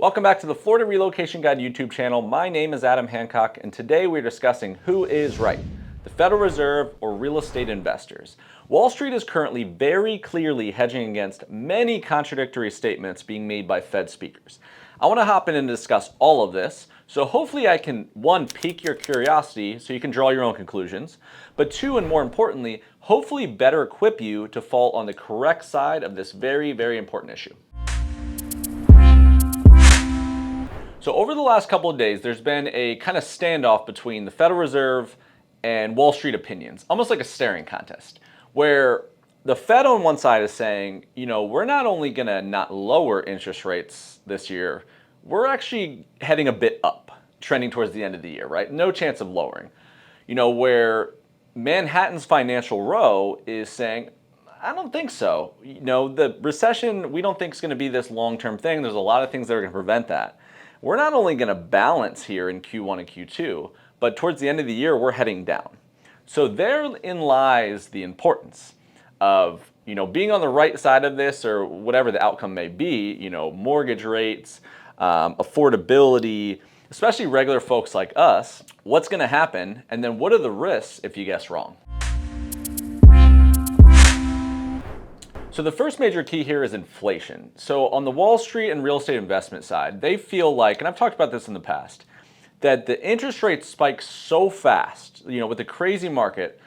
Welcome back to the Florida Relocation Guide YouTube channel. My name is Adam Hancock, and today we're discussing who is right, the Federal Reserve or real estate investors. Wall Street is currently very clearly hedging against many contradictory statements being made by Fed speakers. I want to hop in and discuss all of this, so hopefully I can, one, pique your curiosity so you can draw your own conclusions, but two, and more importantly, hopefully better equip you to fall on the correct side of this very, very important issue. So over the last couple of days, there's been a kind of standoff between the Federal Reserve and Wall Street opinions, almost like a staring contest, where the Fed on one side is saying, we're not only going to not lower interest rates this year, we're actually heading a bit up, trending towards the end of the year, right? No chance of lowering. Where Manhattan's Financial Row is saying, I don't think so. The recession, we don't think is going to be this long-term thing. There's a lot of things that are going to prevent that. We're not only going to balance here in Q1 and Q2, but towards the end of the year, we're heading down. So therein lies the importance of, being on the right side of this or whatever the outcome may be, mortgage rates, affordability, especially regular folks like us, what's going to happen, and then what are the risks if you guess wrong? So the first major key here is inflation. So on the Wall Street and real estate investment side, they feel like, and I've talked about this in the past, that the interest rate spikes so fast, with the crazy market,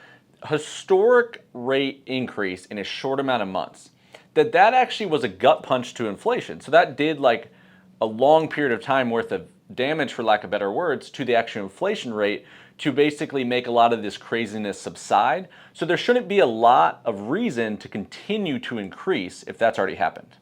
historic rate increase in a short amount of months, that actually was a gut punch to inflation. So that did like a long period of time worth of damage, for lack of better words, to the actual inflation rate to basically make a lot of this craziness subside. So there shouldn't be a lot of reason to continue to increase if that's already happened.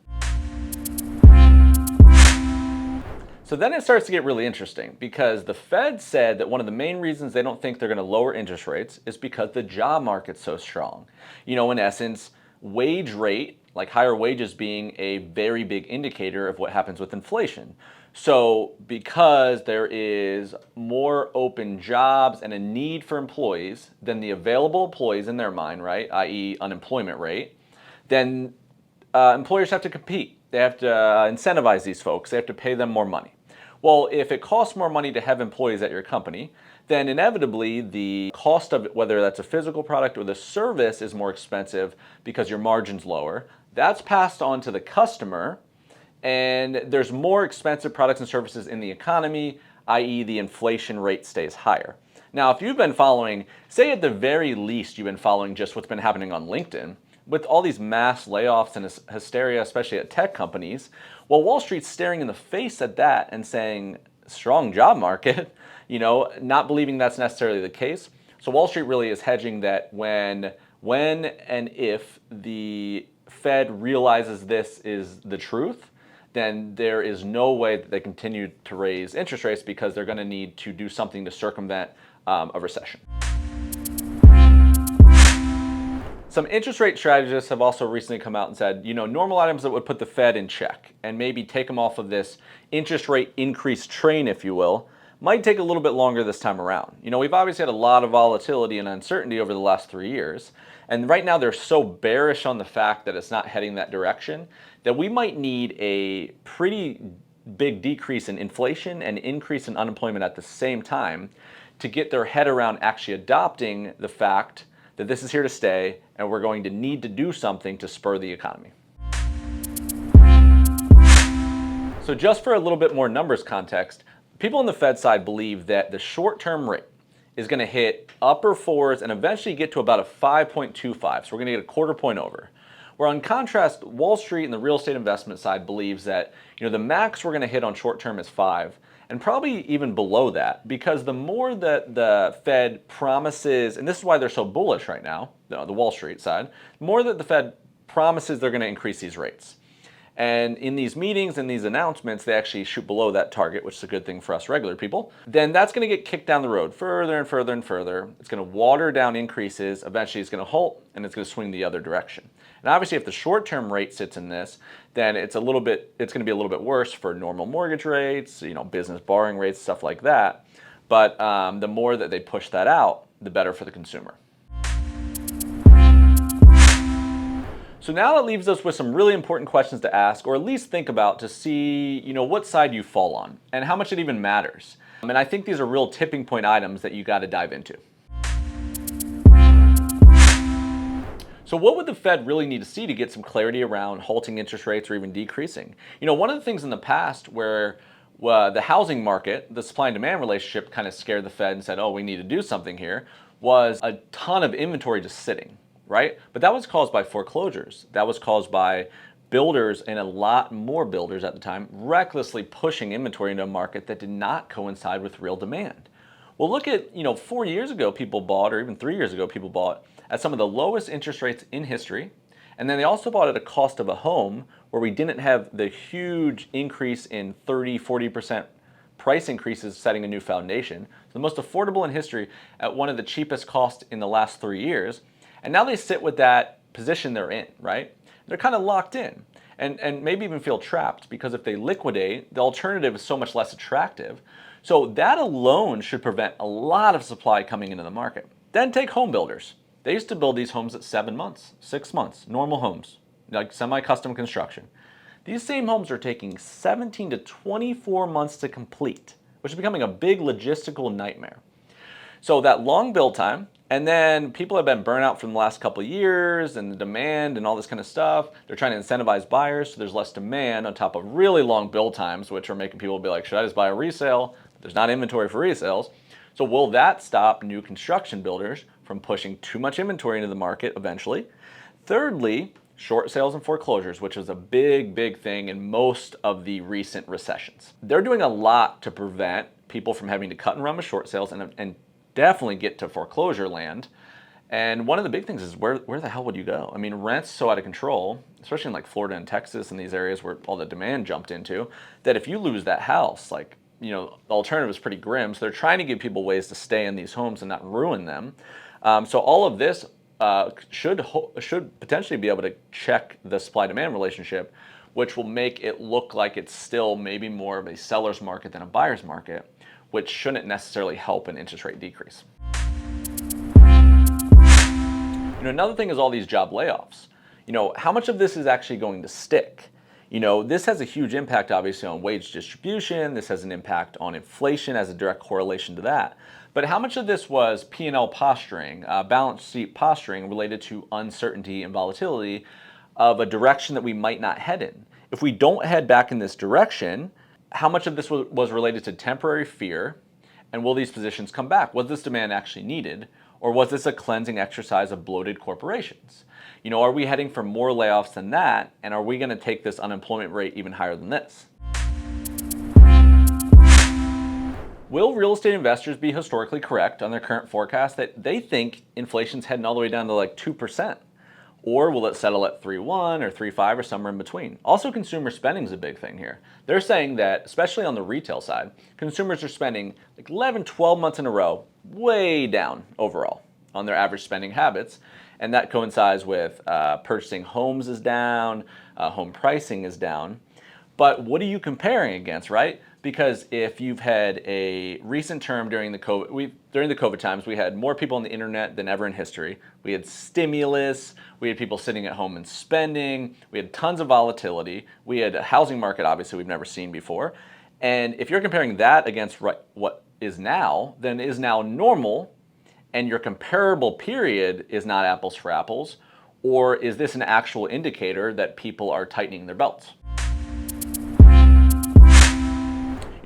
So then it starts to get really interesting because the Fed said that one of the main reasons they don't think they're going to lower interest rates is because the job market's so strong. In essence, wage rate, like higher wages being a very big indicator of what happens with inflation. So because there is more open jobs and a need for employees than the available employees in their mind, right, i.e. unemployment rate, then employers have to compete. They have to incentivize these folks. They have to pay them more money. Well, if it costs more money to have employees at your company, then inevitably the cost of it, whether that's a physical product or the service, is more expensive because your margin's lower. That's passed on to the customer, and there's more expensive products and services in the economy, i.e. the inflation rate stays higher. Now, if you've been following, say at the very least you've been following just what's been happening on LinkedIn, with all these mass layoffs and hysteria, especially at tech companies, well, Wall Street's staring in the face at that and saying, strong job market, not believing that's necessarily the case. So Wall Street really is hedging that when and if the Fed realizes this is the truth, then there is no way that they continue to raise interest rates because they're going to need to do something to circumvent a recession. Some interest rate strategists have also recently come out and said, normal items that would put the Fed in check and maybe take them off of this interest rate increase train, if you will, might take a little bit longer this time around. We've obviously had a lot of volatility and uncertainty over the last 3 years. And right now they're so bearish on the fact that it's not heading that direction that we might need a pretty big decrease in inflation and increase in unemployment at the same time to get their head around actually adopting the fact that this is here to stay and we're going to need to do something to spur the economy. So just for a little bit more numbers context, people on the Fed side believe that the short-term rate is going to hit upper fours and eventually get to about a 5.25. So we're going to get a quarter point over. Where on contrast, Wall Street and the real estate investment side believes that the max we're going to hit on short term is 5, and probably even below that, because the more that the Fed promises, and this is why they're so bullish right now, the Wall Street side, the more that the Fed promises they're going to increase these rates. And in these meetings and these announcements, they actually shoot below that target, which is a good thing for us regular people. Then that's going to get kicked down the road further and further and further. It's going to water down increases. Eventually, it's going to halt, and it's going to swing the other direction. And obviously, if the short-term rate sits in this, then it's going to be a little bit worse for normal mortgage rates, business borrowing rates, stuff like that. But the more that they push that out, the better for the consumer. So now that leaves us with some really important questions to ask, or at least think about to see, what side you fall on and how much it even matters. And I think these are real tipping point items that you got to dive into. So what would the Fed really need to see to get some clarity around halting interest rates or even decreasing? One of the things in the past where the housing market, the supply and demand relationship kind of scared the Fed and said, oh, we need to do something here, was a ton of inventory just sitting, right? But that was caused by foreclosures. That was caused by builders, and a lot more builders at the time, recklessly pushing inventory into a market that did not coincide with real demand. Well, look at, 4 years ago people bought, or even 3 years ago people bought at some of the lowest interest rates in history. And then they also bought at a cost of a home where we didn't have the huge increase in 30, 40% price increases setting a new foundation. So the most affordable in history at one of the cheapest costs in the last 3 years. And now they sit with that position they're in, right? They're kind of locked in and maybe even feel trapped because if they liquidate, the alternative is so much less attractive. So that alone should prevent a lot of supply coming into the market. Then take home builders. They used to build these homes at 7 months, 6 months, normal homes, like semi-custom construction. These same homes are taking 17 to 24 months to complete, which is becoming a big logistical nightmare. So that long build time, and then people have been burnt out from the last couple of years and the demand and all this kind of stuff. They're trying to incentivize buyers, so there's less demand on top of really long build times, which are making people be like, should I just buy a resale? There's not inventory for resales. So will that stop new construction builders from pushing too much inventory into the market eventually? Thirdly, short sales and foreclosures, which is a big, big thing in most of the recent recessions. They're doing a lot to prevent people from having to cut and run with short sales and definitely get to foreclosure land. And one of the big things is where the hell would you go? I mean, rent's so out of control, especially in like Florida and Texas and these areas where all the demand jumped into, that if you lose that house, like, the alternative is pretty grim. So they're trying to give people ways to stay in these homes and not ruin them. So all of this should potentially be able to check the supply-demand relationship, which will make it look like it's still maybe more of a seller's market than a buyer's market, which shouldn't necessarily help an interest rate decrease. Another thing is all these job layoffs. How much of this is actually going to stick? This has a huge impact, obviously, on wage distribution. This has an impact on inflation as a direct correlation to that. But how much of this was P&L posturing, balance sheet posturing related to uncertainty and volatility of a direction that we might not head in? If we don't head back in this direction, how much of this was related to temporary fear? And will these positions come back? Was this demand actually needed? Or was this a cleansing exercise of bloated corporations? Are we heading for more layoffs than that? And are we going to take this unemployment rate even higher than this? Will real estate investors be historically correct on their current forecast that they think inflation's heading all the way down to like 2%? Or will it settle at 3.1 or 3.5 or somewhere in between? Also, consumer spending is a big thing here. They're saying that, especially on the retail side, consumers are spending like 11, 12 months in a row way down overall on their average spending habits. And that coincides with purchasing homes is down, home pricing is down. But what are you comparing against, right? Because if you've had a recent term during the COVID times, we had more people on the internet than ever in history. We had stimulus, we had people sitting at home and spending, we had tons of volatility, we had a housing market obviously we've never seen before. And if you're comparing that against what is now, then is now normal, and your comparable period is not apples for apples, or is this an actual indicator that people are tightening their belts?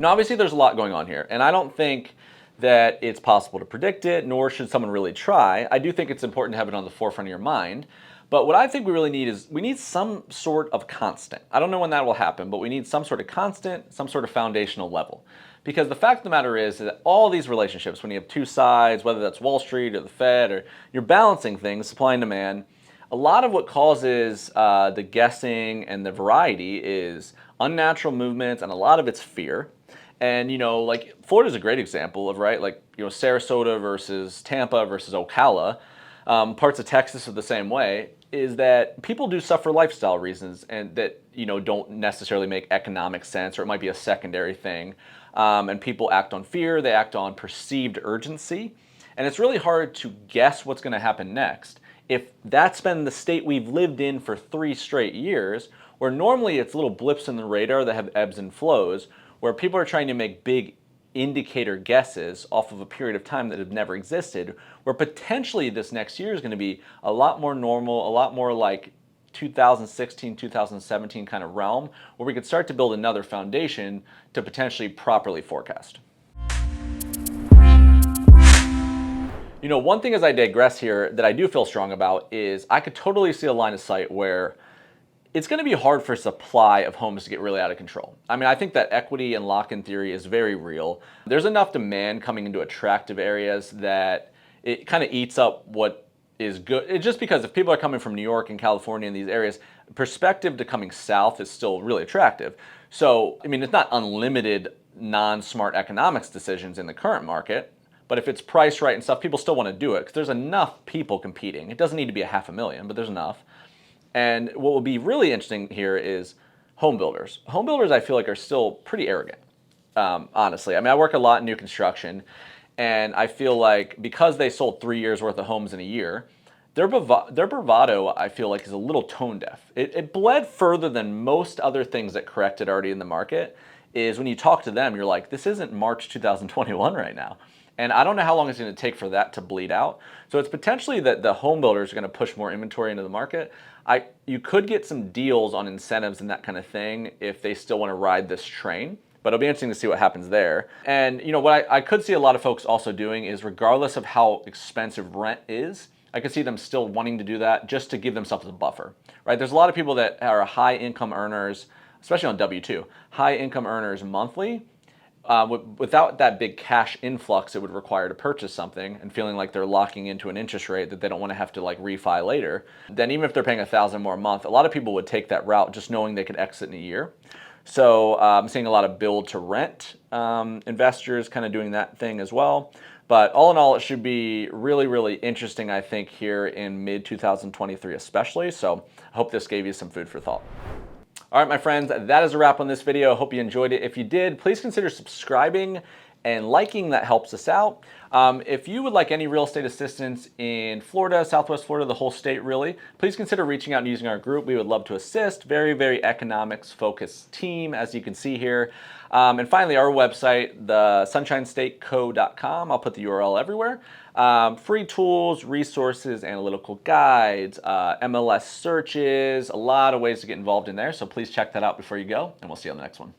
Obviously there's a lot going on here, and I don't think that it's possible to predict it, nor should someone really try. I do think it's important to have it on the forefront of your mind. But what I think we really need is we need some sort of constant. I don't know when that will happen, but we need some sort of constant, some sort of foundational level. Because the fact of the matter is that all these relationships, when you have two sides, whether that's Wall Street or the Fed, or you're balancing things, supply and demand, a lot of what causes the guessing and the variety is unnatural movements, and a lot of it's fear. And, like Florida's a great example of, right, like, Sarasota versus Tampa versus Ocala, parts of Texas are the same way, is that people do suffer lifestyle reasons and that, don't necessarily make economic sense, or it might be a secondary thing. And people act on fear, they act on perceived urgency. And it's really hard to guess what's going to happen next if that's been the state we've lived in for 3 straight years, where normally it's little blips in the radar that have ebbs and flows, where people are trying to make big indicator guesses off of a period of time that have never existed, where potentially this next year is going to be a lot more normal, a lot more like 2016, 2017 kind of realm, where we could start to build another foundation to potentially properly forecast. One thing as I digress here that I do feel strong about is I could totally see a line of sight where it's going to be hard for supply of homes to get really out of control. I mean, I think that equity and lock-in theory is very real. There's enough demand coming into attractive areas that it kind of eats up what is good. It's just because if people are coming from New York and California and these areas, perspective to coming south is still really attractive. So, I mean, it's not unlimited non-smart economics decisions in the current market, but if it's priced right and stuff, people still want to do it because there's enough people competing. It doesn't need to be 500,000, but there's enough. And what will be really interesting here is home builders. Home builders, I feel like, are still pretty arrogant, honestly. I mean, I work a lot in new construction, and I feel like because they sold 3 years worth of homes in a year, their bravado, I feel like, is a little tone deaf. It bled further than most other things that corrected already in the market, is when you talk to them, you're like, this isn't March 2021 right now. And I don't know how long it's going to take for that to bleed out. So it's potentially that the home builders are going to push more inventory into the market. You could get some deals on incentives and that kind of thing if they still want to ride this train. But it'll be interesting to see what happens there. And what I could see a lot of folks also doing is, regardless of how expensive rent is, I could see them still wanting to do that just to give themselves a buffer, right? There's a lot of people that are high income earners, especially on W-2, high income earners monthly. Without that big cash influx it would require to purchase something, and feeling like they're locking into an interest rate that they don't want to have to like refi later, then even if they're paying $1,000 more a month, a lot of people would take that route just knowing they could exit in a year. So I'm seeing a lot of build to rent investors kind of doing that thing as well. But all in all, it should be really, really interesting, I think, here in mid 2023 especially. So I hope this gave you some food for thought. All right, my friends, that is a wrap on this video. Hope you enjoyed it. If you did, please consider subscribing and liking. That helps us out. If you would like any real estate assistance in Florida, Southwest Florida, the whole state really, please consider reaching out and using our group. We would love to assist. Very, very economics focused team, as you can see here. And finally, our website, the sunshinestateco.com. I'll put the URL everywhere. Free tools, resources, analytical guides, MLS searches, a lot of ways to get involved in there. So please check that out before you go, and we'll see you on the next one.